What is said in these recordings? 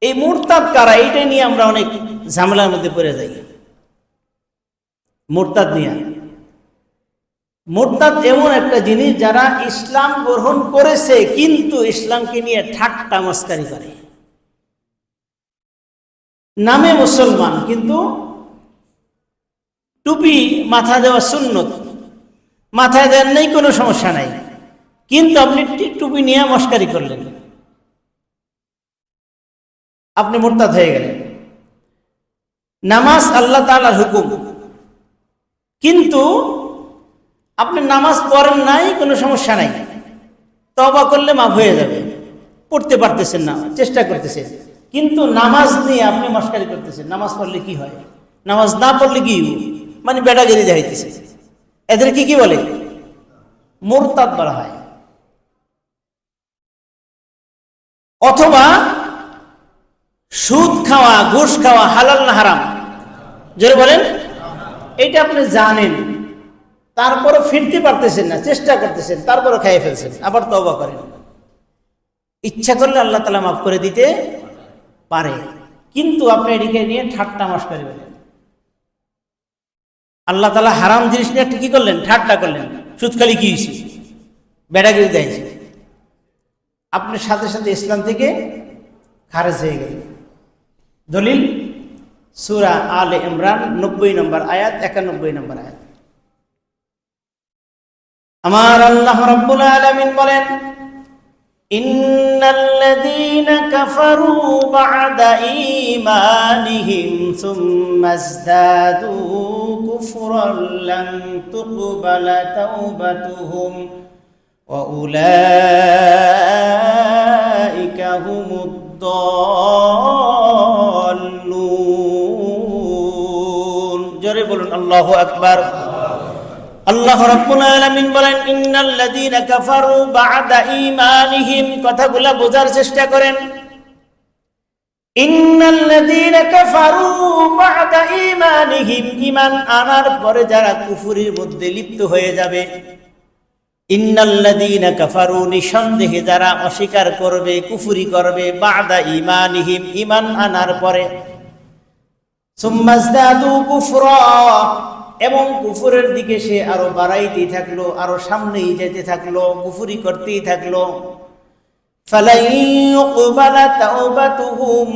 এই মুরতাদ কারা, এইটা নিয়ে আমরা অনেক ঝামেলার মধ্যে পড়ে যাই। মুরতাদ নিয়ে, মুরতাদ এমন একটা জিনিস যারা ইসলাম গ্রহণ করেছে কিন্তু ইসলামকে নিয়ে ঠাট্টা মস্কারি করে, নামে মুসলমান কিন্তু টুপি মাথা দেওয়া সুন্নত, মাথায় দেন নেই কোনো সমস্যা নাই, কিন্তু আপনি টুপি নিয়ে মস্কারি করলেন, আপনি মুরতাদ হয়ে গেলেন। নামাজ আল্লাহ তাআলার হুকুম, কিন্তু আপনি নামাজ পড়েন নাই, কোনো সমস্যা নাই, তওবা করলে মাফ হয়ে যাবে, পড়তে পারতেছেন না, চেষ্টা করতেছেন, কিন্তু নামাজ নিয়ে আপনি মস্কারি করতেছেন। নামাজ পড়লে কি হয়, নামাজ না পড়লে কি, মানে বেটাগিরি দেখাইতেছে। এদের কি বলে, মুরতাদ বলা হয়। অথবা সুদ খাওয়া, ঘুষ খাওয়া হালাল না হারাম, জোরে বলেন। এটা আপনি জানেন, তারপরও ফিরতে পারতেছেন না, চেষ্টা করতেছেন, তারপরও খাইয়ে ফেলছেন, আবার তওবা করেন। ইচ্ছা করলে আল্লাহ তাআলা মাফ করে দিতে পারে, কিন্তু আপনি এদিকে নিয়ে ঠাট্টা মস্কারি বলেন। আল্লাহ তাআলা হারাম জিনিস নিয়ে কি করলেন, ঠাট্টা করলেন, সুদ খালি কি হয়েছে, বেড়াগিরি দিয়েছে, আপনি সাথে সাথে ইসলাম থেকে খারেজ হয়ে গেলেন। দলিল সূরা আলে ইমরান 90 নম্বর আয়াত, 91 নম্বর আয়াত। আমার আল্লাহ রাব্বুল আলামিন বলেন, ইন্নাল্লাযীনা কাফারু বা'দা ঈমানিহিম সুম্মা ইজদাদু কুফরান লান তুকবালা তাওবাতুহুম ওয়া উলাইকা হুমুদ দাল্লুন। জোরে বলুন আল্লাহু আকবার। আল্লাহ রাব্বুল আলামিন বলেন, ইন্নাল্লাযীনা কাফারু বা'দা ঈমানিহিম, কথাগুলো বোঝার চেষ্টা করেন। ইন্নাল্লাযীনা কাফারু বা'দা ঈমানিহিম, ঈমান আনার পরে যারা কুফরির মধ্যে লিপ্ত হয়ে যাবে। ইন্নাল্লাযীনা কাফারু, নিঃসন্দেহে যারা অস্বীকার করবে, কুফরি করবে, বা'দা ঈমানিহিম, ঈমান আনার পরে, সুম্মা ইজদাদু কুফরা, এবং কুফরের দিকে সে আরো বাড়াইতেই থাকলো, আরো সামনেই যেতে থাকলো, কুফরি করতেই থাকলো। ফালাই ইউকবালা তাওবাতুহুম,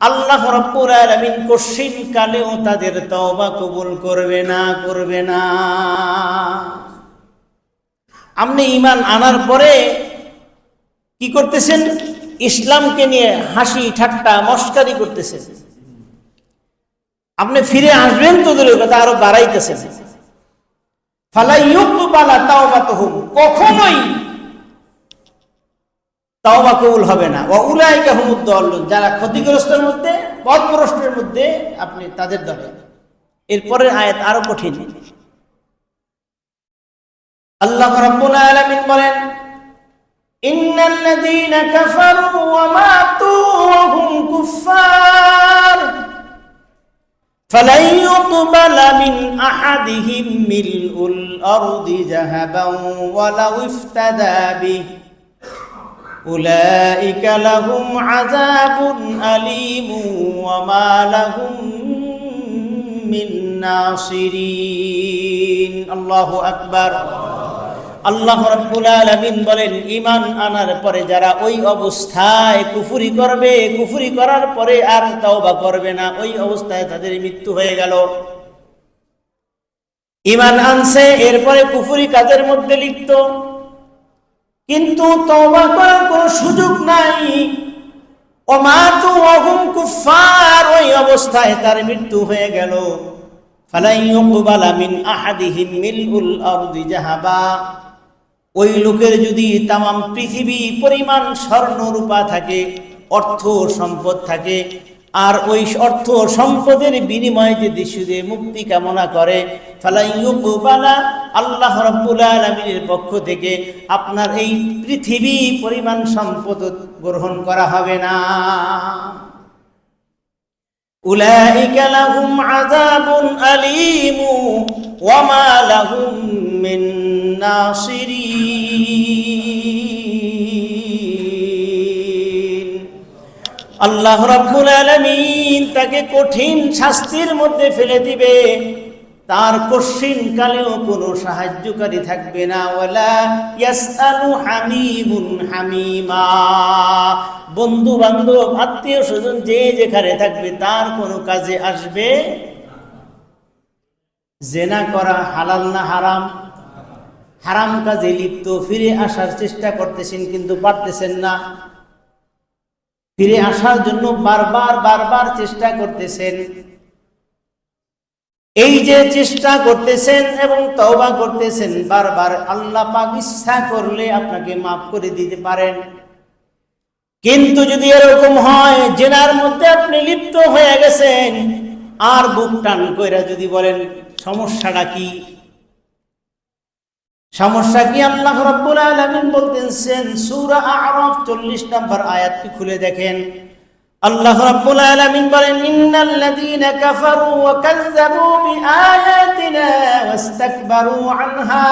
আল্লাহ রাব্বুল আলামিন কঠিন কালেও তাদের তওবা কবুল করবে না, করবে না। আপনি ঈমান আনার পরে কি করতেছেন, ইসলামকে নিয়ে হাসি ঠাট্টা মস্কারি করতেছেন, আপনি ফিরে আসবেন তো দূরের কথা, আরো বাড়াইতেছেন। ফালা ইউকবালা তাওবাতুহুম, কখনোই তাওবা কবুল হবে না। ওয়া উলাইকা হুমুদ দাল্লুন, যারা ক্ষতিগ্রস্তের মধ্যে, পথভ্রষ্টের মধ্যে, আপনি তাদের দলে। এরপরের আয়াত আরো কঠিন। আল্লাহ রাব্বুল আলামিন বলেন, ইন্নাল্লাযীনা কাফারু ওয়া মাতু ওয়া হুম কুফফার فلن يقبل من أحدهم ملء الأرض ذهبا ولو افتدى به أولئك لهم عذاب أليم وما لهم من ناصرين الله أكبر আল্লাহ রাব্বুল আলামিন বলেন, ঈমান আনার পরে যারা ওই অবস্থায় কুফরি করবে, কুফরি করার পরে আর তওবা করবে না, ওই অবস্থায় তাদের মৃত্যু হয়ে গেল। ঈমান আনছে, এরপরে কুফরি কাজের মধ্যে লিপ্ত, কিন্তু তওবা করার কোনো সুযোগ নাই। ওমাতু ওয়া হুম কুফফার, ওই অবস্থায় তার মৃত্যু হয়ে গেল। ফালাই ইউকবালা মিন আহাদিহিম মিলউল আরদি যাহাবা, ওই লোকের যদি তামাম পৃথিবী পরিমাণ স্বর্ণ রূপা থাকে, অর্থ সম্পদ থাকে, আর ওই অর্থ সম্পদের বিনিময়ে যদি শুধু মুক্তি কামনা করে, ফালাই ইউকবালা, আল্লাহ রাব্বুল আলামিনের পক্ষ থেকে আপনার এই পৃথিবী পরিমাণ সম্পদ গ্রহণ করা হবে না। উলাইকা লাহুম আযাবুন আলীম ওয়া মা লাহুম মিন নাসিরিন। আল্লাহ রাব্বুল আলামিন তাকে কঠিন শাস্তির মধ্যে ফেলে দিবে, তার কঠিন কালেও কোনো সাহায্যকারী থাকবে না। ওয়ালা ইয়াসআলু হামিমুন হামিমা, বন্ধু বান্ধব আত্মীয় স্বজন যে যেখানে থাকবে তার কোনো কাজে আসবে। জেনা করা হালাল না হারাম? হারাম কাজে লিপ্ত, ফিরে আসার চেষ্টা করতেছেন কিন্তু পারতেছেন না, ফিরে আসার জন্য বারবার চেষ্টা করতেছেন। এই যে চেষ্টা করতেছেন এবং তওবা করতেছেন বারবার, আল্লাহ পাক ইচ্ছা করলে আপনাকে মাফ করে দিতে পারেন। কিন্তু যদি এরকম হয় জেনার মধ্যে আপনি লিপ্ত হয়ে গেছেন, আর বুক টান কইরা যদি বলেন সমস্যাটা কি, সমস্যা কি? আল্লাহ রাব্বুল আলামিন বলতেছেন সূরা আ'রাফ 40 নম্বর আয়াতটি খুলে দেখেন। আল্লাহ রাব্বুল আলামিন বলেন ইন্নাল্লাযীনা কাফারু ওয়া কাযযাবু বিআয়াতিনা ওয়াস্তাকবারু আনহা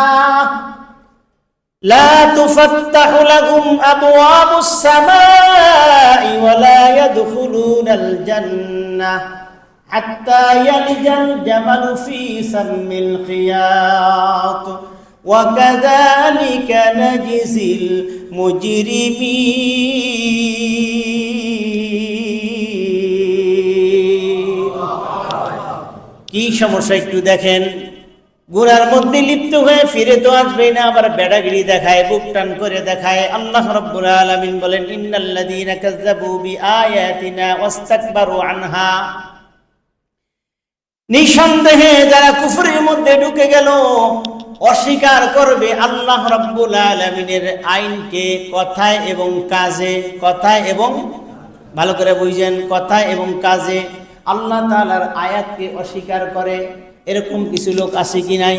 লা তুফাত্তাহু লাহুম আবওয়াবুস সামাই ওয়া লা ইয়াদখুলুনাল জান্নাহ হাত্তা ইয়ালিজাল জামালু ফি সাম্মিল খিয়াত ওয়া কাযালিকা নাজজিল মুজরিমিন। কি সমস্যা একটু দেখেন, গুনার মধ্যে লিপ্ত হয়ে ফিরে তো আসবে না, আবার বেড়াগিরি দেখায়, বুক টান করে দেখায়। আল্লাহ রাব্বুল আলামিন বলেন ইন্নাল্লাযীনা কাযযাবু বিআয়াতিনা ওয়াস্তাকবারু আনহা, নিঃসন্দেহে যারা কুফরের মধ্যে ঢুকে গেল, অস্বীকার করবে আল্লাহ রাব্বুল আলামিনের আইনকে কথায় এবং কাজে, কথায় এবং, ভালো করে বুঝেন, কথায় এবং কাজে আল্লাহ তাআলার আয়াতকে অস্বীকার করে। এরকম কিছু লোক আছে কি নাই?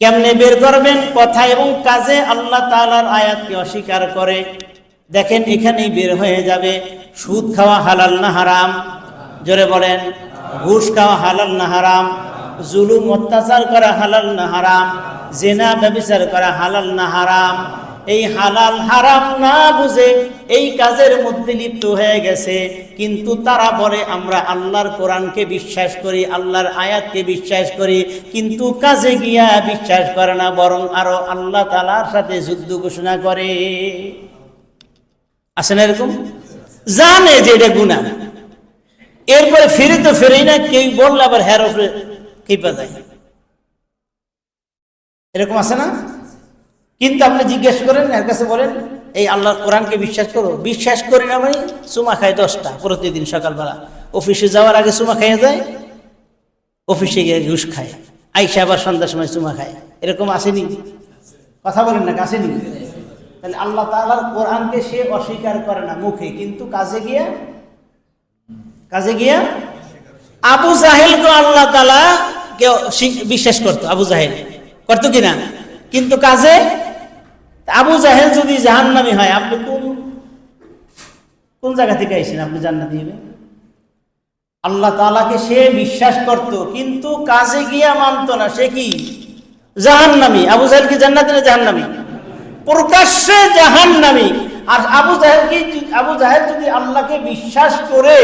কেমনে বের করবেন? কথা এবং কাজে আল্লাহ তাআলার আয়াতকে অস্বীকার করে। দেখেন এখানেই বের হয়ে যাবে। সুদ খাওয়া হালাল না হারাম? জোরে বলেন। ঘুষ খাওয়া হালাল না হারাম? জুলুম অত্যাচার করা হালাল না হারাম? জেনা ব্যভিচার করা হালাল না হারাম? এই হালাল হারাম না বুঝে এই কাজের মধ্যে লিপ্ত হয়ে গেছে, কিন্তু তারা বলে আমরা আল্লাহর কোরআনকে বিশ্বাস করি, আল্লাহর আয়াতকে বিশ্বাস করি, কিন্তু কাজে গিয়া বিশ্বাস করে না, বরং আরো আল্লাহ তাআলার সাথে যুদ্ধ ঘোষণা করে। আছে না এরকম? জানে যে এটা গুনাহ, এরপরে ফিরে তো ফিরেই না, কেউ বললে আবার হের উপরে খেপা যায়। এরকম আছে না? কিন্তু আপনি জিজ্ঞেস করেন, এর কাছে বলেন এই আল্লাহর কোরআনকে বিশ্বাস করো, বিশ্বাস করি না মানে চুমা খায় 10টা প্রতিদিন সকালবেলা, অফিসে যাওয়ার আগে চুমা খাইয়ে যায়, অফিসে গিয়ে ঘুষ খায়, আইসা আবার সন্ধ্যার সময় চুমা খায়। এরকম আসেনি? কথা বলেন না, আসেনি? তাহলে আল্লাহ তাআলার কোরআনকে সে অস্বীকার করে না মুখে, কিন্তু কাজে গিয়া আবু জাহেলকে আল্লাহ তাআলা কে বিশ্বাস করতো। আবু জাহেল করতো কিনা? কিন্তু কাজে আবু জাহেল যদি জাহান্নামী হয়, আপনি কোন জায়গা থেকে আইছেন আপনি জান্নাতি হবেন? আল্লাহ তাআলাকে সে বিশ্বাস করত, কিন্তু কাজে গিয়া মানত না, সে কি জাহান্নামী। আবু জাহেল কি জান্নাতি না জাহান্নামী? প্রকাশ্যে জাহান্নামী। আর আবু জাহেল যদি আল্লাহকে বিশ্বাস করে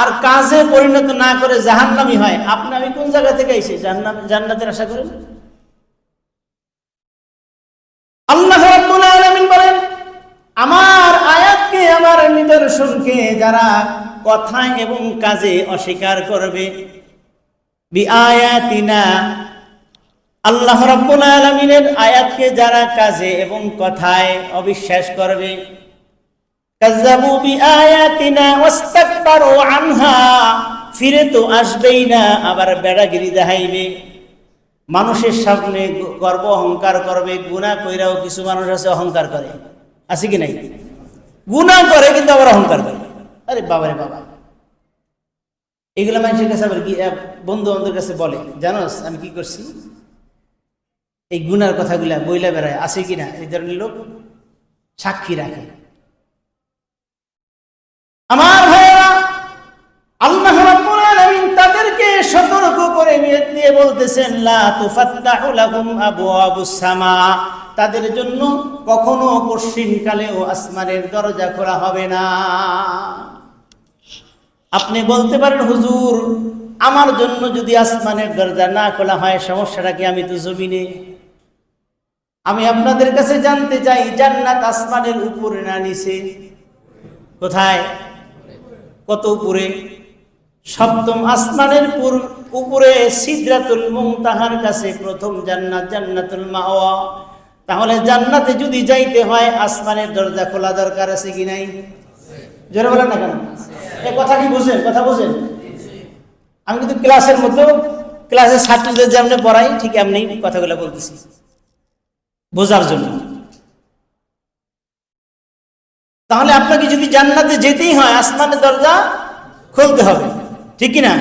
আর কাজে পরিণত না করে জাহান্নামী হয়, আপনি আমি কোন জায়গা থেকে আইছি জান্নাতের আশা করেন? আল্লাহ রাব্বুল আলামিন বলেন আমার আয়াতকে, আমার নিদর্শনকে যারা কথায় এবং কাজে অস্বীকার করবে, বিআয়াতিনা, আল্লাহ রাব্বুল আলামিনের আয়াতকে যারা কাজে এবং কথায় অবিশ্বাস করবে, কাযযাবু বিআয়াতিনা ওয়াস্তাকবারু আনহা, ফিরে তো আসবেই না, আবার বেড়াগিরি দেখাইবে, মানুষের সামনে গর্ব অহংকার করবে। গুনাহ কইরাও কিছু মানুষ আছে অহংকার করে, আছে কি নাই? গুনাহ করে কিন্তু আবার অহংকার করে। আরে বাবারে বাবা, এগুলো মানুষের কাছে আবার বন্ধু বান্ধবের কাছে বলে, জানোস আমি কি করছি? এই গুনার কথাগুলা বইলা বেড়ায়, আছে কিনা? এই ধরনের লোক সাক্ষী রাখে। আমার ভাইরা, আল্লাহ রাব্বুল আলামিন তাদেরকে সতর্ক করে দিয়ে বলতেছেন লা তুফাত্তাহু লাহুম আবওয়াবুস সামা, তাদের জন্য কখনো পশ্চিমকালেও আসমানের দরজা খোলা হবে না। আপনি বলতে পারেন, হুজুর আমার জন্য যদি আসমানের দরজা না খোলা হয় সমস্যাটা কি? আমি তো জমিনে। আমি আপনাদের কাছে জানতে চাই, জান্নাত আসমানের উপরে না নিচে? কোথায়? কত উপরে? সপ্তম আসমানের উপরে সিদরাতুল মুনতাহার কাছে প্রথম জান্নাত, জান্নাতুল মাওয়া। তাহলে জান্নাতে যদি যাইতে হয় আসমানের দরজা খোলা দরকার আছে কি নাই? জোরে বলেন না কেন? এই কথা কি বুঝেন? কথা বুঝেন? আমি কিন্তু ক্লাসের মধ্যে ক্লাসের ছাত্রদের যেমন পড়াই ঠিক এমনি কথাগুলো বলতেছি বোঝার জন্য। তাহলে আপনাকে যদি জান্নাতে যেতেই হয় আসমানের দরজা খুলতে হবে, ঠিক কি না?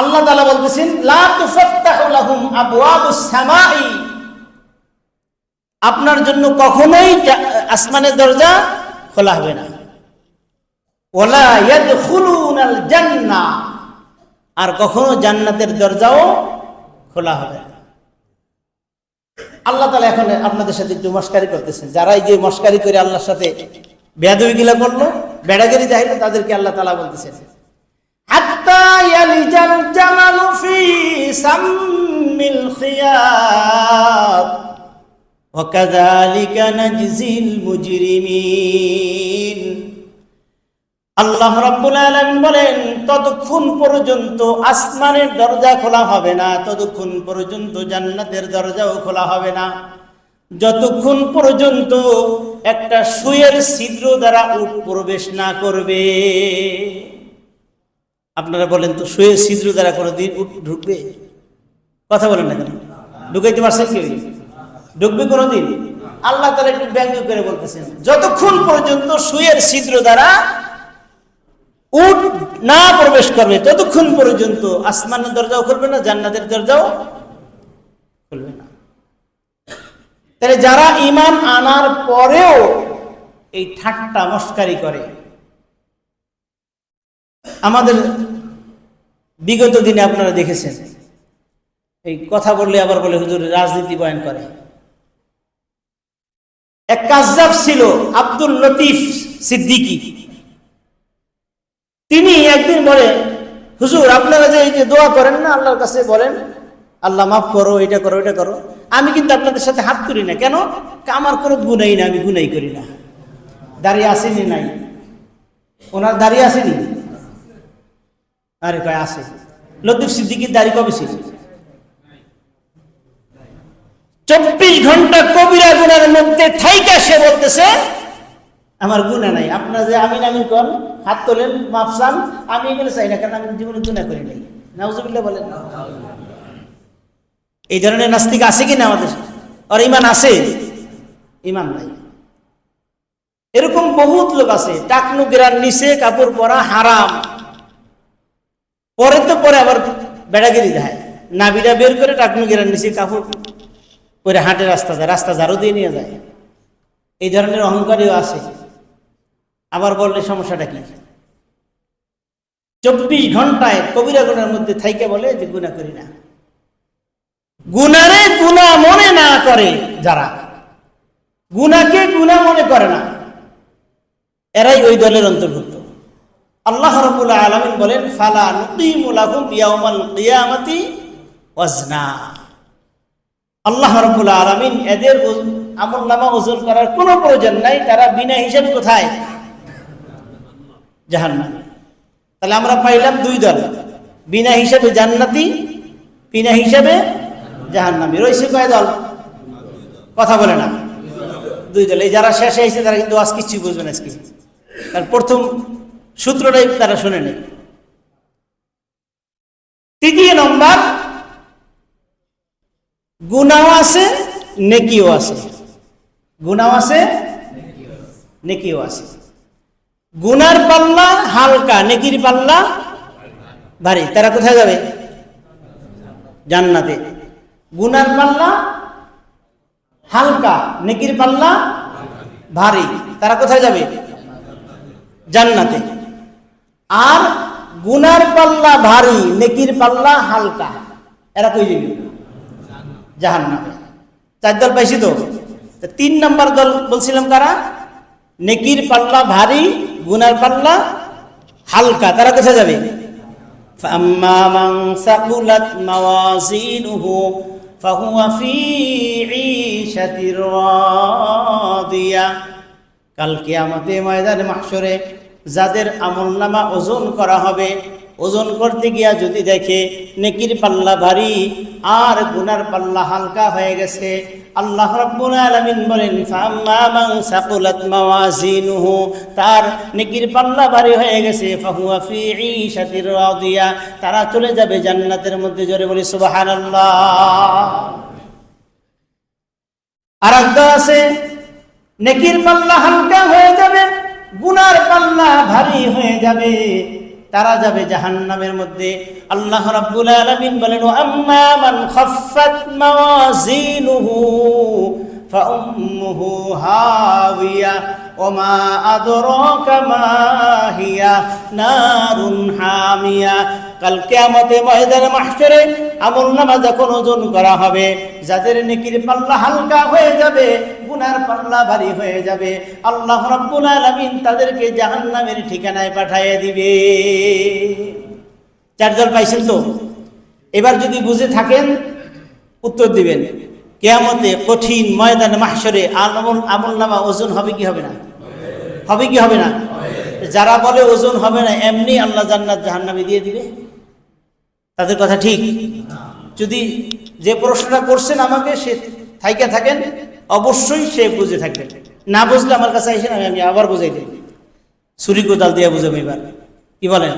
আল্লাহ তাআলা বলতেছেন, লা তুফাত্তাহু লাহুম আবওয়াবুস সামাই, আপনার জন্য কখনোই আসমানের দরজা খোলা হবে না। ওয়ালা ইয়াদখুলুনাল জান্নাহ, আর কখনো জান্নাতের দরজাও খোলা হবে না। আল্লাহ তাআলা এখন আপনাদের সাথে একটু মস্কারি করতেছেন। যারা এই যে মস্কারি করে আল্লাহর সাথে বেয়াদবিগুলা করলো, বেড়াগিরি দেখাইলো, তাদেরকে আল্লাহ তাআলা বলতেছেন, হাত্তা ইয়ালিজাল জামালু ফি সাম্মিল খিয়াত ওয়া কাযালিকা নাজজিল মুজরিমিন। আল্লাহ রাব্বুল আলামিন বলেন, ততক্ষণ পর্যন্ত আসমানের দরজা খোলা হবে না, ততক্ষণ পর্যন্ত জান্নাতের দরজাও খোলা হবে না, যতক্ষণ পর্যন্ত একটা সুয়ের ছিদ্র দ্বারা উট প্রবেশ না করবে। আপনারা বলেন তো, সুয়ের ছিদ্র দ্বারা কোনোদিন উট ঢুকবে? কথা বলেন না কেন? ঢুকাইতে পারছেন কি? ঢুকবে কোনোদিন? আল্লাহ তাআলা একটু ব্যঙ্গ করে বলতেছেন, যতক্ষণ পর্যন্ত সুয়ের ছিদ্র দ্বারা উট না প্রবেশ করবে ততক্ষণ পর্যন্ত আসমানের দরজাও খুলবে না, জান্নাতের দরজাও খুলবে না। তাহলে যারা ঈমান আনার পরেও এই ঠাট্টা মস্কারি করে, আমাদের বিগত দিনে আপনারা দেখেছেন, এই কথা বললে আবার বলে হুজুর রাজনীতি বয়ান করে। এক কাযযাব ছিল আব্দুল লতিফ সিদ্দিকী। তিনি একদিন বলে, হুজুর আপনারা যে এই যে দোয়া করেন না, আল্লাহর কাছে বলেন আল্লাহ মাফ করো, এটা করো, এটা করো, আমি কিন্তু আপনাদের সাথে হাত তুলি না। কেন? আমার কোনো গুনাই না, আমি গুনাই করি না। দাঁড়িয়ে আসেনি? নাই। ওনার দাঁড়িয়ে আসেনি? আরে কয় আছে। লতিফ সিদ্দিকীর দাড়ি কবে ছিল? 24 ঘন্টা কবিরা গুনার মধ্যে থাইকা সে বলতেছে আমার গুনাহ নাই। আপনারা যে আমিন আমিন কর, হাত তোলেন, মাফ চান, আমি এগুলো চাই না, কারণ আমি জীবনে গুনাহ করি নাই। নাউজুবিল্লাহ বলেন। এই ধরনের নাস্তিক আছে কি না আমাদের? আর ঈমান আছে? ঈমান নাই। এরকম বহুত লোক আছে, টাকনু গেরার নিচে কাপড় পরা হারাম, পরে তো পরে আবার বেড়াগিরি দেয়, নাবিটা বের করে টাকনু গেরার নিচে কাপড় পরে হাঁটে, রাস্তা যায়, রাস্তা ঝাড়ু দিয়ে নিয়ে যায়। এই ধরনের অহংকারীও আছে। আবার বললে সমস্যাটা কি? 24 ঘন্টায় কবিরা গুনার মধ্যে থাইকে বলে যে গুনাহ করি না। গুনারে গুনাহ মনে না করে, যারা গুনাহকে গুনাহ মনে করে না, এরাই ওই দলের অন্তর্ভুক্ত। আল্লাহ রাব্বুল আলামিন বলেন, ফালা নুকিমু লাহুম ইয়াউমাল কিয়ামাতি ওয়াজনা। আল্লাহ রাব্বুল আলামিন এদের আমলনামা ওজন করার কোনো প্রয়োজন নাই, তারা বিনা হিসাবে কোথায়? জাহান্নামে। তাহলে আমরা পাইলাম দুই দল, বিনা হিসাবে জান্নাতি, বিনা হিসাবে জাহান্নামী। রয়েছে কয় দল? কথা বলে না, দুই দল। এই যারা শেষে এসেছে তারা কিন্তু আজ কিছু বুঝবে না। আজকে তার প্রথম সূত্রটাই তারা শুনে নেই। তৃতীয় নম্বর, গুনাহ আছে, নেকিও আছে। গুনাহ আছে, নেকিও আছে। গুনার পাল্লা হালকা, নেকির পাল্লা ভারী। তারা কোথায় যাবে? জান্নাতে। গুনার পাল্লা হালকা, নেকির পাল্লা ভারী, তারা কোথায় যাবে? জান্নাতে। আর গুনার পাল্লা ভারী, নেকির পাল্লা হালকা, এরা কই যাবে? জাহান্নামে। 4 দল পাইছি তো। 3 নম্বর দল বলছিলাম কারা? নেকির পাল্লা ভারী, গুনার পাল্লা হালকা। তারা কোথায় যাবে? ফাম্মা মান সাকুলাত মাওয়াজিনুহু ফাহুয়া ফি ঈশাতির রাদিয়া। কাল কিয়ামতে ময়দানে মাহশরে যাদের আমলনামা ওজন করা হবে, ওজন করতে গিয়া যদি দেখে নেকির পাল্লা ভারী আর গুনার পাল্লা হালকা হয়ে গেছে, আল্লাহ রাব্বুল আলামিন বলেন ফাম্মা মান সাকুলাত মাওয়াজিনুহু, তার নেকির পাল্লা ভারী হয়ে গেছে, ফাহুয়া ফি ঈশাতির রাদিয়া, তারা চলে যাবে জান্নাতের মধ্যে। জোরে বলি সুবহানাল্লাহ। আর একটা আছে নেকির পাল্লা হালকা হয়ে যাবে, গুনার পাল্লা ভারী হয়ে যাবে, তারা যাবে জাহান্নামের মধ্যে। আল্লাহ রাব্বুল আলামিন বলেন আম্মা মান খাফফাত মাওয়াজিনুহু ফাউম্মুহু হাওিয়া ওমা আদরাকা মা হিয়া নারুন হামিয়া। কাল কিয়ামতে ময়দানে মাহশরে আমলনামা যখন ওজন করা হবে, যাদের নেকির পাল্লা হালকা হয়ে যাবে, গুনার পাল্লা ভারী হয়ে যাবে, আল্লাহ রাব্বুল আলামিন তাদেরকে জাহান্নামের ঠিকানায় পাঠিয়ে দিবে। 4 দল পাইছেন তো। এবার যদি বুঝে থাকেন উত্তর দিবেন। কিয়ামতে কঠিন ময়দানে মাহশরে আমলনামা ওজন হবে কি হবে না? হবে কি হবে না? যারা বলে ওজন হবে না, এমনি আল্লাহ জান্নাত জাহান্নামে দিয়ে দিবে, তাদের কথা ঠিক? যদি যে প্রশ্নটা করছেন আমাকে সে থাইকা থাকেন, অবশ্যই সে বুঝে থাকবেন। না বুঝলে আমার কাছে আসেন, আমি আবার বুঝাই দিই, ছুরি কোদাল দিয়ে বুঝাবো। এবার কি বলেন?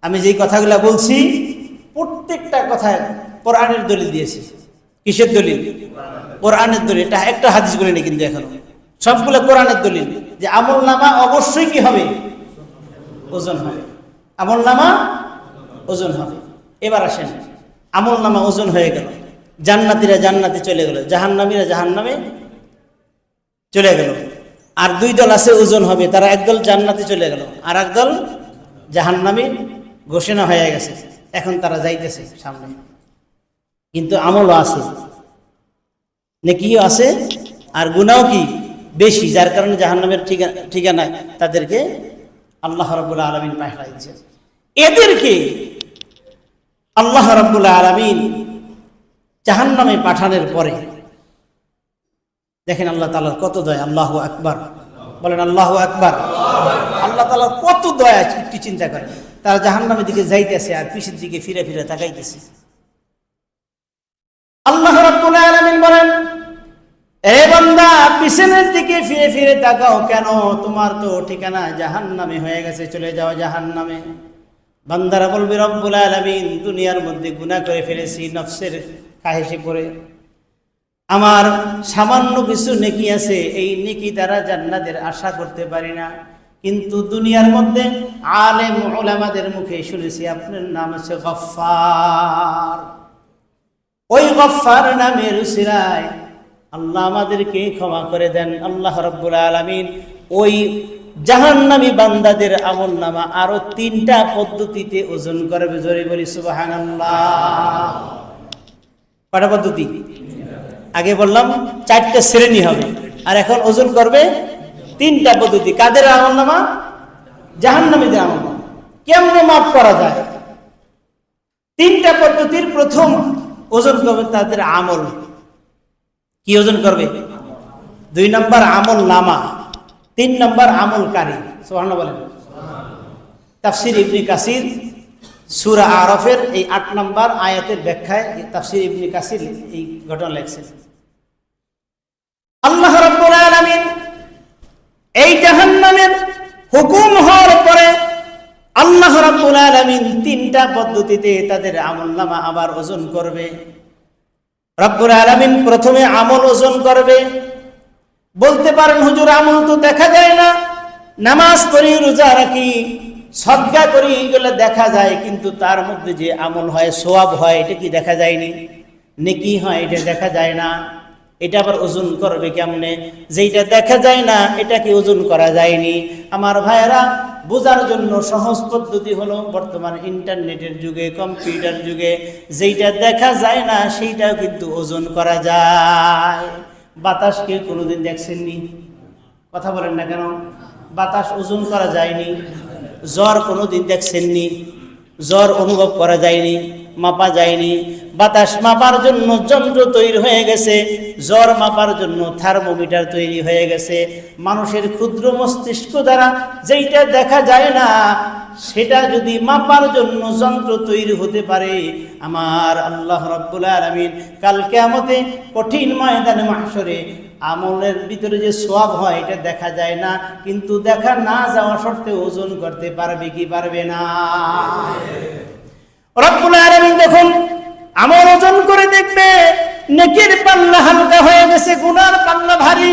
আমি যেই কথাগুলো বলছি প্রত্যেকটা কথায় কোরআনের দলিল দিয়েছি। কিসের দলিল? কোরআনের দলিল। এটা একটা হাদিস বলিনি কিন্তু, এখনো সবগুলো কোরআনের দলিল যে আমলনামা অবশ্যই কি হবে? ওজন হবে। আমলনামা ওজন হবে। এবার আসেন, আমলনামা ওজন হয়ে গেল, জান্নাতীরা জান্নাতে চলে গেল, জাহান্নামীরা জাহান্নামে চলে গেল। আর 2 দল আছে ওজন হবে, তারা একদল জান্নাতে চলে গেল, আর একদল জাহান্নামী ঘোষণা হয়ে গেছে। এখন তারা যাইতেছে সামনে, কিন্তু আমলও আছে, নেকিও আছে, আর গুনাহও কি বেশি, যার কারণে জাহান্নামের ঠিকানায় তাদেরকে আল্লাহ রাব্বুল আলামিন পাঠিয়ে দিয়েছেন। এদেরকে আল্লাহ রাব্বুল আলামিন জাহান্নামে পাঠানোর পরে দেখেন আল্লাহ তাআলার কত দয়া। আল্লাহু আকবার বলেন, আল্লাহু আকবার। আল্লাহ তাআলার কত দয়া, একটু চিন্তা করেন। তারা জাহান্নামের দিকে যাইতেছে আর পিছের দিকে ফিরে ফিরে তাকাইতেছে। আল্লাহ রাব্বুল আলামিন বলেন, এ বান্দা পিছনের দিকে ফিরে ফিরে তাকাও কেন? তোমার তো ঠিকানা জাহান্নামে হয়ে গেছে, চলে যাও জাহান্নামে। বান্দারা বলবে, রব্বুল আলামিন দুনিয়ার মধ্যে গুনাহ করে ফেলেছি, নফসের খাহেশে পড়ে আমার সামান্য কিছু নেকি আছে, এই নেকি দ্বারা জান্নাতের আশা করতে পারি না। কিন্তু দুনিয়ার মধ্যে আলেম উলামাদের মুখে শুনেছি আপনার নাম হচ্ছে গফফার। ওই গফফার নামের উসিলায় আল্লাহ আমাদেরকে ক্ষমা করে দেন। আল্লাহ রাব্বুল আলামিন ওই জাহান্নামী বান্দাদের আমলনামা আরো 3টা পদ্ধতিতে ওজন করবে। জোরে বলি সুবহানাল্লাহ। কয়টা পদ্ধতি? আগে বললাম 4টা শ্রেণী হবে, আর এখন ওজন করবে 3টা পদ্ধতি। কাদের আমলনামা? জাহান্নামীদের আমলনামা। কেমনে মাপ করা যায়? 3টা পদ্ধতির প্রথম ওজন করবে তাদের আমল। কি ওজন করবে? 2 নম্বর আমল নামা, 3 নম্বর আমলকারী। সুবহানাল্লাহ বলেন। তাফসীর ইবনে কাসির সূরা আরাফের এই 8 নম্বর আয়াতের ব্যাখ্যায় তাফসীর ইবনে কাসির এই ঘটনা লিখছেন। আল্লাহ রাব্বুল আলামিন এই জাহান্নামের হুকুম হওয়ার পরে আল্লাহ রাব্বুল আলামিন 3টা পদ্ধতিতে তাদের আমলনামা আবার ওজন করবে। রব্বুল আলামিন প্রথমে আমল ওজন করবে। বলতে পারেন, হুজুর আমল তো দেখা যায় না, নামাজ পড়ি, রোজা রাখি, সদকা করি, এগুলো দেখা যায়, কিন্তু তার মধ্যে যে আমল হয়, সওয়াব হয়, এটা কি দেখা যায়নি? নেকি হয়, এটা দেখা যায় না। এটা আবার ওজন করবে কেমনে? যেটা দেখা যায় না এটা কি ওজন করা যায়নি? আমার ভাইয়েরা, বোঝার জন্য সহজ পদ্ধতি হলো বর্তমান ইন্টারনেটের যুগে, কম্পিউটার যুগে যেইটা দেখা যায় না সেইটাও কিন্তু ওজন করা যায়। বাতাসকে কোনোদিন দেখছেননি? কথা বলেন না কেন? বাতাস ওজন করা যায়নি। জ্বর কোনোদিন দেখছেননি? জ্বর অনুভব করা যায়নি, মাপা যায়নি। বাতাস মাপার জন্য যন্ত্র তৈরি হয়ে গেছে, জ্বর মাপার জন্য থার্মোমিটার তৈরি হয়ে গেছে। মানুষের ক্ষুদ্র মস্তিষ্ক দ্বারা যেইটা দেখা যায় না সেটা যদি মাপার জন্য যন্ত্র তৈরি হতে পারে, আমার আল্লাহ রাব্বুল আলামিন কাল কিয়ামতে কঠিন ময়দানে মাহশরে আমলের ভিতরে যে সওয়াব হয় এটা দেখা যায় না, কিন্তু দেখা না যাওয়া সত্ত্বেও ওজন করতে পারবে কি পারবে না? রব্বুল আলামিন দেখুন আমল ওজন করে দেখবে নেকির পাল্লা হালকা হয়ে গেছে, গুনার পাল্লা ভারী।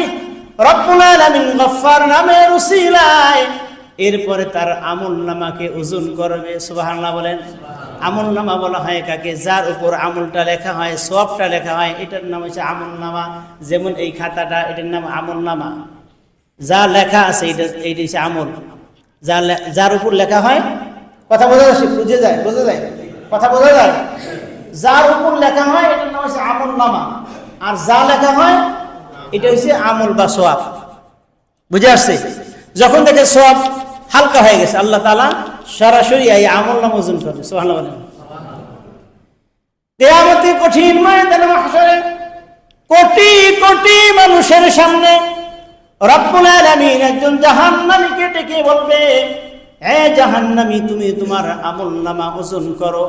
রব্বুল আলামিন গফফার নামের উসিলায় এরপরে তার আমল নামাকে ওজন করবে। সুবহানাল্লাহ বলেন। আমল নামা বলা হয় কাকে? যার উপর আমলটা লেখা হয়, সওয়াবটা লেখা হয়, এটার নাম হচ্ছে আমল নামা। যেমন এই খাতাটা, এটার নাম আমল নামা। যা লেখা আছে এটা হচ্ছে আমল। যার উপর লেখা হয়, কথা বোঝা যাচ্ছে? বুঝে যায়, বোঝা যায়, কথা বোঝা যায়? যার উপর লেখা হয় এটার নাম হচ্ছে আমল নামা, আর যা লেখা হয় এটা হচ্ছে আমল বা সওয়াব। বুঝে আসছে? যখন দেখে সওয়াব হালকা হয়ে গেছে, আল্লাহ তাআলা সরাসরি এই আমল নামা ওজন করবে। সুবহানাল্লাহ বলেন। কিয়ামতে কঠিন ময়দানে মাহশরে কোটি কোটি মানুষের সামনে রব্বুল আলামিন একজন জাহান্নামীকে ডেকে বলবে, হে জাহান্নামী, তুমি তোমার আমল নামা ওজন করো।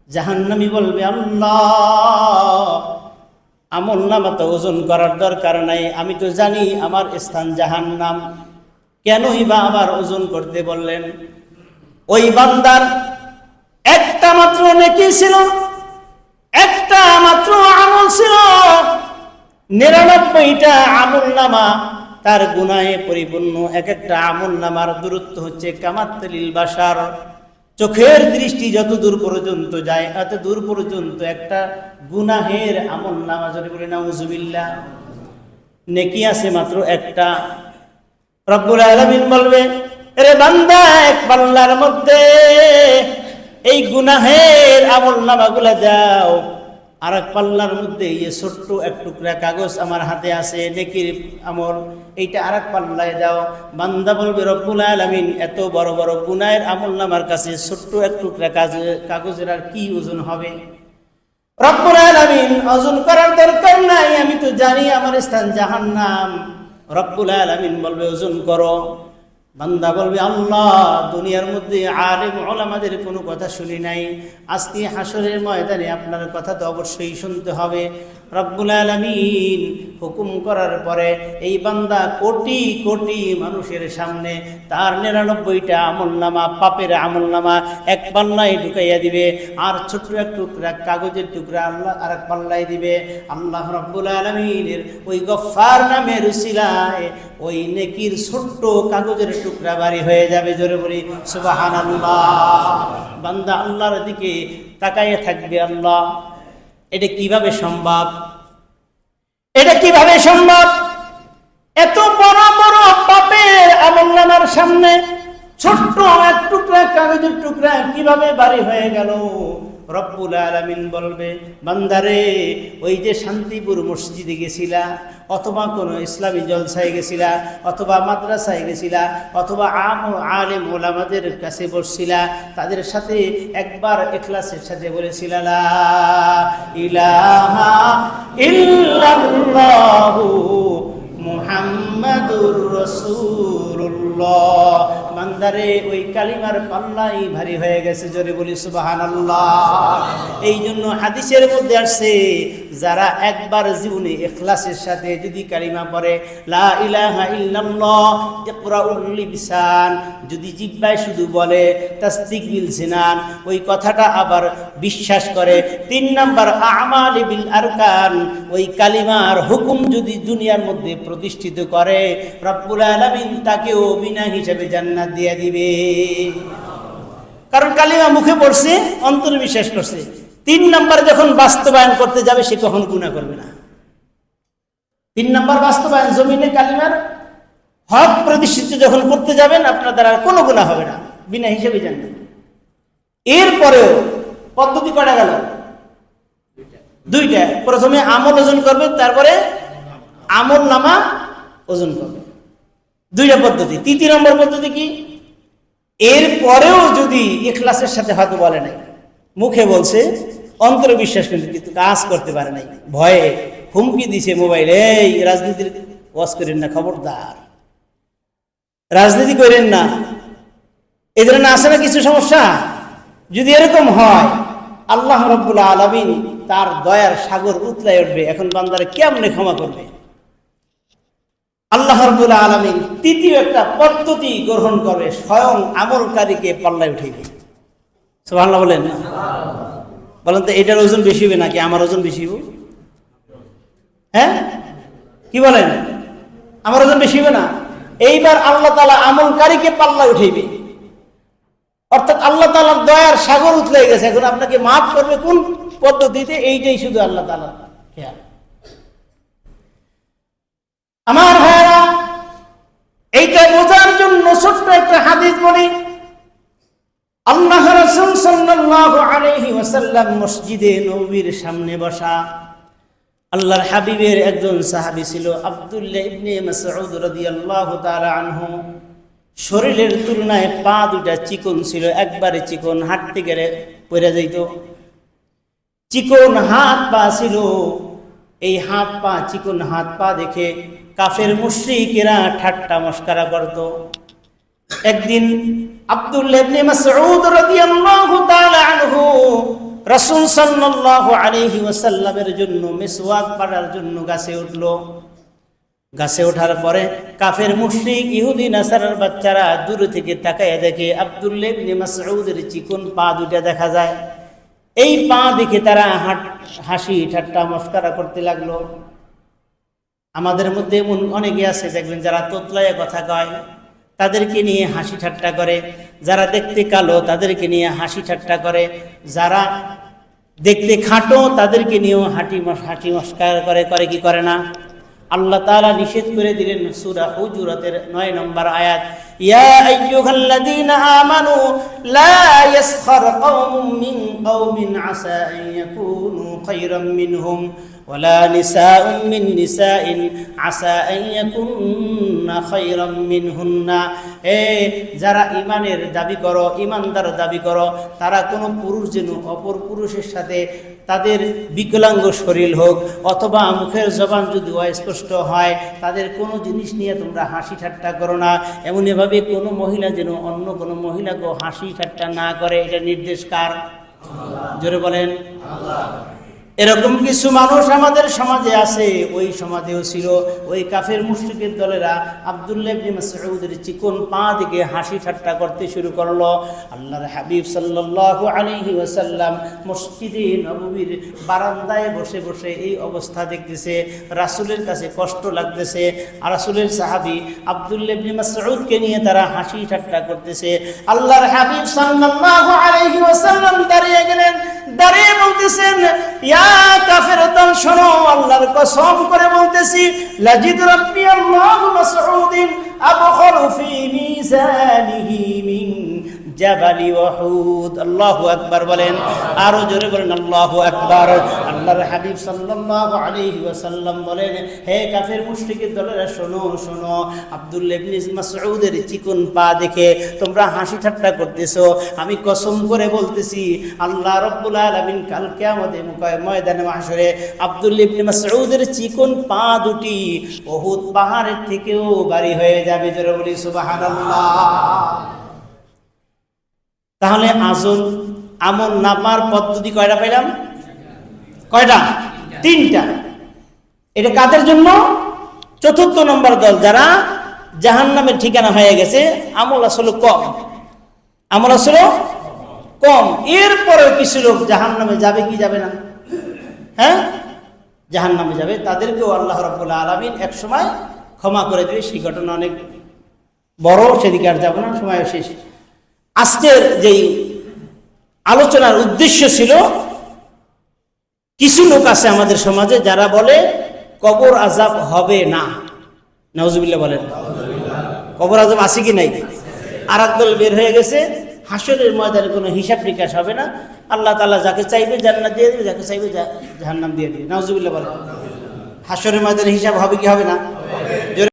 জাহান্নামী বলবে, আল্লাহ, আমল নামা তো ওজন করার দরকার নাই, আমি তো জানি আমার স্থান জাহান্নাম, কেনই বা আবার ওজন করতে বললেন? ওই বান্দার একটা মাত্র নেকি ছিল, একটা মাত্র আমল ছিল, 99টা আমল নামা তার গুনাহে পরিপূর্ণ। এক একটা আমল নামার দূরত্ব হচ্ছে কামাত্তালিল বাসার, চোখের দৃষ্টি যত দূর পর্যন্ত যায় এত দূর পর্যন্ত একটা গুনাহের আমল নামা। যদি বলি নাউজুবিল্লাহ, নেকি আছে মাত্র একটা। রব্বুল আলামিন বলবে, আরে বান্দা, এক পাল্লার মধ্যে এই গুনাহের আমল নামাগুলা দাও, আর এক পাল্লার মধ্যে এই ছোট্ট এক টুকরা কাগজ আমার হাতে আছে নেকির আমল, এইটা আর এক পাল্লায় দাও। বান্দা বলবে, রব্বুল আলামিন, এত বড় বড় গুনাহের আমল নামার কাছে ছোট্ট এক টুকরা কাগজের আর কি ওজন হবে? রব্বুল আলামিন, ওজন করার দরকার নাই, আমি তো জানি আমার স্থান জাহান্নাম। রব্বুল আলামিন বলবে, ওজন করো। বান্দা বলবে, আল্লাহ, দুনিয়ার মধ্যে আলেম উলামাদের কোনো কথা শুনি নাই, আজকে হাসরের ময়দানে আপনার কথা তো অবশ্যই শুনতে হবে। রব্বুল আলামিন হুকুম করার পরে এই বান্দা কোটি কোটি মানুষের সামনে তার 99টা আমল নামা, পাপের আমল নামা এক পাল্লায় ঢুকাইয়া দিবে, আর ছোট্ট এক টুকরা কাগজের টুকরা আল্লাহ আর এক পাল্লায় দিবে। আল্লাহ রব্বুল আলামিনের ওই গফফার নামের উসিলায় ওই নেকির ছোট্ট কাগজের টুকরা বাড়ি হয়ে যাবে। জোরে বলি সুবহানাল্লাহ। বান্দা আল্লাহর দিকে তাকাইয়া থাকবে, আল্লাহ, এটা কিভাবে সম্ভব? এটা কিভাবে সম্ভব? এত বড় বড় পাপের আমলনামার সামনে ছোট্ট এক টুকরা কাগজের টুকরা কিভাবে বাড়ি হয়ে গেল? রব্বুল আলামিন বলবে, বান্দারে, ওই যে শান্তিপুর মসজিদে গেছিলা, অথবা কোনো ইসলামী জলসায় গেছিলা, অথবা মাদ্রাসায় গেছিলা, অথবা আলেম ওলামাদের কাছে বসছিলা, তাদের সাথে একবার ইখলাসের সাথে বলেছিলা, লা ইলাহা ইল্লাল্লাহু মুহাম্মাদুর রাসূলুল্লাহ। বান্দারে, ওই কালিমার পাল্লাই ভারী হয়ে গেছে। জোরে বলি সুবহানাল্লাহ। এই জন্য হাদিসের মধ্যে আসছে, যারা একবার জীবনে ইখলাসের সাথে যদি কালিমা পড়ে, লা ইলাহা ইল্লাল্লাহ ইকরাউল লিসান, যদি জিহ্বায় শুধু বলে, তাসদিক বিল জিনান, ওই কথাটা আবার বিশ্বাস করে, 3 নাম্বার আমাল বিল আরকান, ওই কালিমার হুকুম যদি দুনিয়ার মধ্যে প্রতিষ্ঠিত করে, রব্বুল আলামিন তাকেও বিনা হিসাবে জান্নাত দিয়ে দিবে। কারণ কালিমা মুখে পড়ছে, অন্তরে বিশ্বাস করছে। 3 নাম্বার যখন বাস্তবায়ন করতে যাবে, সে কখনো গুনাহ করবে না। 3 নাম্বার বাস্তবায়ন, জমিনে কালিমার হক প্রতিষ্ঠিত যখন করতে যাবেন আপনার দ্বারা আর কোনো গুনাহ হবে না, বিনা হিসেবে জানবেন। এরপরেও পদ্ধতি কটা গেল? দুইটা। প্রথমে আমল ওজন করবে, তারপরে আমল নামা ওজন করবে, দুইটা পদ্ধতি। তৃতীয় নম্বর পদ্ধতি কি? এরপরেও যদি ইখলাসের সাথে হয়তো বলে নাই, মুখে বলছে, অন্তরে বিশ্বাস কিন্তু কাজ করতে পারে নাই, ভয়ে হুমকি দিছে মোবাইলে, এই রাজনীতির ওয়াজ করেন না, খবরদার রাজনীতি করেন না, এই ধরনের আসে না কিছু সমস্যা। যদি এরকম হয়, আল্লাহ রাব্বুল আলামিন তার দয়ার সাগর উতলায় উঠবে। এখন বান্দারা কেমনে ক্ষমা করবে? আল্লাহ রাব্বুল আলামিন তৃতীয় একটা পদ্ধতি গ্রহণ করবে, স্বয়ং আমলকারীকে পাল্লায় উঠাইবে। সুবহানাল্লাহ বলেন না? বলেন তো, এটার ওজন বেশি হবে নাকি আমার ওজন বেশি হবে? হ্যাঁ, কি বলেন? আমার ওজন বেশি হবে না? এইবার আল্লাহ তাআলা আমলকারীকে পাল্লায় উঠাইবে, অর্থাৎ আল্লাহ তাআলার দয়ার সাগর উতলে গেছে। এখন আপনাকে মাফ করবে কোন পদ্ধতিতে? এইটাই শুধু আল্লাহ তাআলা খেয়াল। আমার ভাইরা, এইটা বোঝার জন্য ছোট্ট একটা হাদিস বলি। আল্লাহ রাসূল সাল্লাল্লাহু আলাইহি ওয়াসাল্লাম মসজিদে নববীর সামনে বসা। আল্লাহর হাবিবের একজন সাহাবী ছিল আব্দুল্লাহ ইবনে মাসউদ রাদিয়াল্লাহু তাআলা আনহু। শরীরের তুলনায় পা দুটা চিকন ছিল, একবারে চিকন, হাঁটতে গেলে পড়ে যাইত। চিকন হাত পা ছিল। এই হাত পা, চিকন হাত পা দেখে কাফের মুশরিকেরা ঠাট্টা মশকরা করত। একদিন আব্দুল্লাহ ইবনে মাসউদ রাদিয়াল্লাহু তাআলা আনহু রাসূল সাল্লাল্লাহু আলাইহি ওয়াসাল্লামের জন্য মিসওয়াক পাড়ার জন্য গাছে উঠল। গাছে ওঠার পরে কাফের মুশরিক ইহুদি নাসারার বাচ্চারা দূর থেকে তাকায় দেখে আব্দুল্লাহ ইবনে মাসউদের চিকন পা দুটা দেখা যায়। এই পা দেখে তারা হাসি ঠাট্টা মশকরা করতে লাগলো। আমাদের মধ্যে এমন অনেকে আছে দেখবেন, যারা তোতলায় কথা কয় তাদেরকে নিয়ে হাসি ঠাট্টা করে, যারা দেখতে কালো তাদেরকে নিয়ে হাসি ঠাট্টা করে, যারা দেখতে খাটো তাদেরকে নিয়েও হাসি মশকরা করে কি করে না? আল্লাহ তাআলা নিষেধ করে দিলেন সূরা হুজুরাতের 9 নম্বর আয়াত, ইয়া আইয়ুহাল্লাযীনা আমানু লা ইয়াসখার কওমুম মিন কওমিন আসা আন ইয়াকুনু খায়রাম মিনহুম ওয়ালা নিসাউম মিন নিসাইন আসা আন ইয়াকুননা খায়রাম মিনহুন্না। যারা ঈমানের দাবি করো, ঈমানদার দাবি করো, তারা কোনো পুরুষ যেন অপর পুরুষের সাথে তাদের বিকলাঙ্গ শরীর হোক অথবা মুখের জবান যদি অস্পষ্ট হয়, তাদের কোনো জিনিস নিয়ে তোমরা হাসি ঠাট্টা করো না। এমনইভাবে কোনো মহিলা যেন অন্য কোনো মহিলাকে হাসি ঠাট্টা না করে। এটা নির্দেশ কার? জোরে বলেন আল্লাহ। এরকম কিছু মানুষ আমাদের সমাজে আছে, ওই সমাজেও ছিল। ওই কাফের মুশরিকের দলেরা আব্দুল্লাহ ইবনে মাসউদের চিকন পা দিকে হাসি ঠাট্টা করতে শুরু করলো। আল্লাহর হাবিব সাল্লাল্লাহু আলাইহি ওয়াসাল্লাম মসজিদে নববীর বারান্দায় বসে বসে এই অবস্থা দেখতেছে। রাসূলের কাছে কষ্ট লাগতেছে। আর রাসূলের সাহাবী আব্দুল্লাহ ইবনে মাসউদকে নিয়ে তারা হাসি ঠাট্টা করতেছে। আল্লাহর হাবিব সাল্লাল্লাহু আলাইহি ওয়াসাল্লাম দাঁড়িয়ে গেলেন, দাঁড়িয়ে বলতেছেন, ইয়া কাফের দল শোনো, আল্লাহর কসম করে বলতেছি, লাজিদ রাব্বি আল্লাহু মাসউদিন আবখালু ফি মিজানিহি মিন জাবালি ওয়াহুদ। আল্লাহু আকবার বলেন, আরো জোরে বলেন আল্লাহু আকবার। আল্লাহর হাবিব সাল্লাল্লাহু আলাইহি ওয়াসাল্লাম বলেন, হে কাফের মুশরিকের দলেরা শোনো শোনো, আব্দুল্লাহ ইবনে মাসউদের চিকন পা দেখে তোমরা হাসি ঠাট্টা করতেছো। আমি কসম করে বলতেছি, আল্লাহ রাব্বুল আলামিন কাল কিয়ামতে ময়দানে মাহশরে আব্দুল্লাহ ইবনে মাসউদের চিকন পা দুটি উহুদ পাহাড়ের থেকেও ভারী হয়ে যাবে। জোরে বলি সুবহানাল্লাহ। তাহলে আমল নামার পদ্ধতি কয়টা পেলাম? কয়টা? 3টা। এটা কাদের জন্য? 4র্থ নম্বর দল, যারা জাহান্নামের ঠিকানা হয়ে গেছে। আমল আসলে কম, আমল আসলে কম। এরপরেও কিছু লোক জাহান্নামে যাবে কি যাবে না? হ্যাঁ, জাহান্নামে যাবে। তাদেরকেও আল্লাহ রাব্বুল আলামিন এক সময় ক্ষমা করে দেবে। সেই ঘটনা অনেক বড়, সেদিকে আর যাব না, সময় শেষ। আজকের যেই আলোচনার উদ্দেশ্য ছিল, কিছু লোক আছে আমাদের সমাজে যারা বলে কবর আযাব হবে না। নাউজুবিল্লাহ বলেন। কবর আজব আছে কি নাই? আর একদল বের হয়ে গেছে, হাসরের ময়দানে কোনো হিসাব নিকাশ হবে না, আল্লাহ তাআলা যাকে চাইবে জান্নাত দিয়ে দিবে, যাকে চাইবে জাহান্নাম দিয়ে দিবে। নাউজুবিল্লাহ বলেন। হাসরের ময়দানে হিসাব হবে কি হবে না?